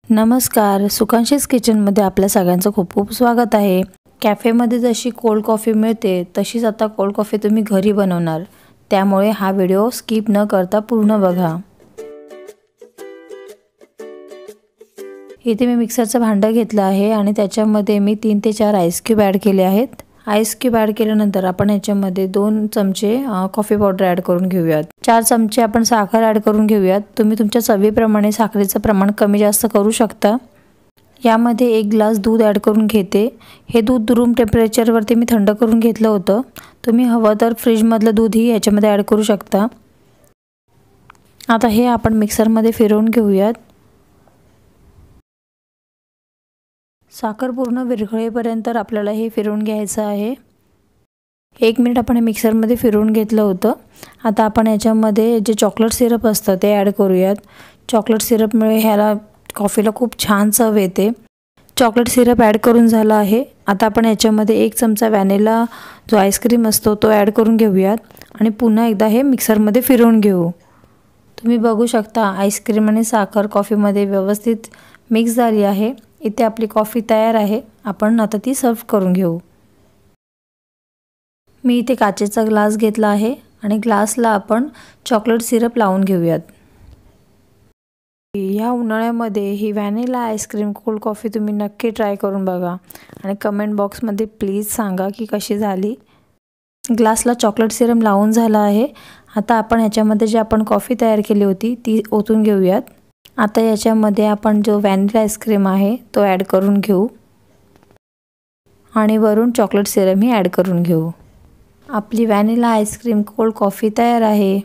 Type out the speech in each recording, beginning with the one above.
नमस्कार, सुकांशीज किचनमध्ये आपल्या सगळ्यांचं खूप खूप स्वागत आहे। कॅफेमध्ये जशी कोल्ड कॉफी मिळते तशीच आता कोल्ड कॉफी तुम्ही घरी बनवणार, त्यामुळे हा व्हिडिओ स्किप न करता पूर्ण बघा। इथे मी मिक्सरचं भांडं घेतलं आहे आणि त्याच्यामध्ये मी 3 ते 4 आईस क्यूब ॲड केले आहेत। आईस क्यूब ॲड केल्यानंतर आपण याच्यामध्ये 2 चमचे कॉफी पावडर ॲड करून घेऊयात। 4 चमचे आपण साखर ॲड करून घेऊयात। तुम्ही तुमच्या चवीप्रमाणे साखरेचं प्रमाण कमी जास्त करू शकता। यामध्ये 1 ग्लास दूध ॲड करून घेते। हे दूध रूम टेम्परेचरवरती मी थंड करून घेतलं होतं। तुम्ही हवं तर फ्रीजमधलं दूधही याच्यामध्ये ॲड करू शकता। आता हे आपण मिक्सरमध्ये फिरवून घेऊयात। साखर पूर्ण विरघळेपर्यंत आपल्याला हे फिरवून घ्यायचं आहे। 1 मिनिट आपण मिक्सरमध्ये फिरवून घेतलं होतं। आता आपण याच्यामध्ये जे चॉकलेट सिरप असतं ते ॲड करूयात। चॉकलेट सिरपमुळे ह्याला कॉफीला खूप छान चव येते। चॉकलेट सिरप ॲड करून झाला आहे। आता आपण याच्यामध्ये 1 चमचा व्हॅनिला जो आईस्क्रीम असतो तो ॲड करून घेऊयात आणि पुन्हा एकदा हे मिक्सरमध्ये फिरवून घेऊ। तुम्ही बघू शकता आईस्क्रीम आणि साखर कॉफीमध्ये व्यवस्थित मिक्स झाली आहे। इथे आपली कॉफी तयार आहे। आपण आता ती सर्व करून घेऊ। मी इथे काचेचा ग्लास घेतला आहे आणि ग्लासला आपण चॉकलेट सिरप लावून घेऊयात। या उन्हाळ्यामध्ये ही व्हॅनिला आईस्क्रीम कोल्ड कॉफी तुम्ही नक्की ट्राय करून बघा आणि कमेंट बॉक्समध्ये प्लीज सांगा की कशी झाली। ग्लासला चॉकलेट सिरप लावून झाला आहे। आता आपण ह्याच्यामध्ये जे आपण कॉफी तयार केली होती ती ओतून घेऊयात। आता याच्यामध्ये आपण जो व्हॅनिला आईस्क्रीम आहे तो ॲड करून घेऊ आणि वरून चॉकलेट सिरप ही ॲड करून घेऊ। आपली व्हॅनिला आईस्क्रीम कोल्ड कॉफी तयार आहे।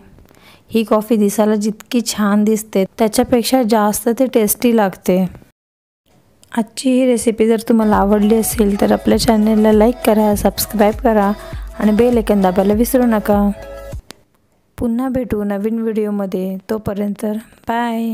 ही कॉफी दिसायला जितकी छान दिसते त्याच्यापेक्षा जास्त ते टेस्टी लागते। आजची ही रेसिपी जर तुम्हाला आवडली असेल तर आपल्या चॅनलला लाईक करा, सबस्क्राइब करा आणि बेल आयकॉन दाबायला विसरू नका। पुन्हा भेटू नवीन व्हिडिओमध्ये, तोपर्यंत बाय।